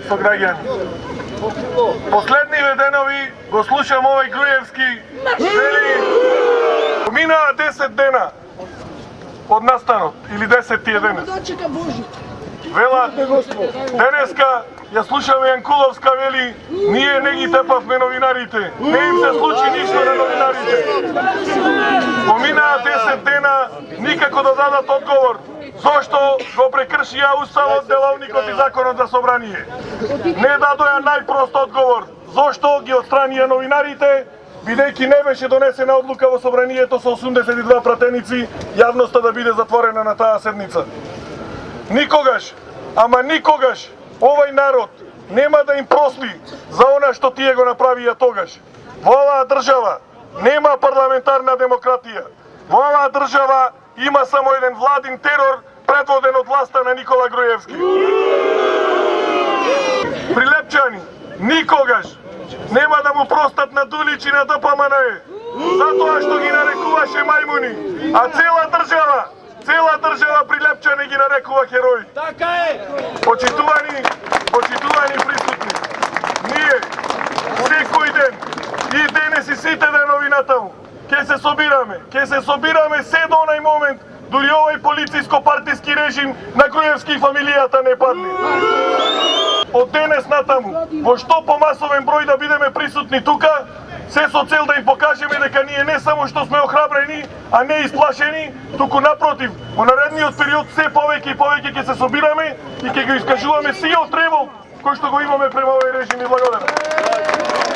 сограѓани. Последниве денови го слушам овој Груевски, вели, минаа 10 дена од настанот, или 10 денес. Велат, денеска ја слушаме Јанкуловска, вели, ние не ги тепавме новинарите, не им се случи ништо на новинарите. Поминаа 10 дена, никако да дадат одговор, зошто го прекршија Уставот, Деловникот и Законот за собрание. Не дадоја најпрост одговор, зошто ги отстранија новинарите, бидејќи не беше донесена одлука во собранието со 82 пратеници, јавноста да биде затворена на таа седница. Никогаш, ама никогаш, овој народ нема да им прости за она што тие го направија тогаш. Во оваа држава нема парламентарна демократија. Во оваа држава има само еден владин терор предводен од власта на Никола Груевски. Прилепчани, никогаш нема да му простат на Дулич и на ДПМНЕ, затоа што ги нарекуваше мајмуни, а цела држава Прилепчани ги нарекува херои. Така е! Почитувани присутни, ние секој ден и денес и сите денови натаму ќе се собираме се до онај момент дури овој полициско-партиски режим на Груевски и фамилијата не падне. Од денес натаму, во што помасовен број да бидеме присутни тука, се со цел да им покажеме дека ние не само што сме охрабрени, а не исплашени, туку напротив, во наредниот период се повеќе и повеќе ќе се собираме и ќе го искажуваме сиот тревол кој што го имаме према овој режим. И благодарам.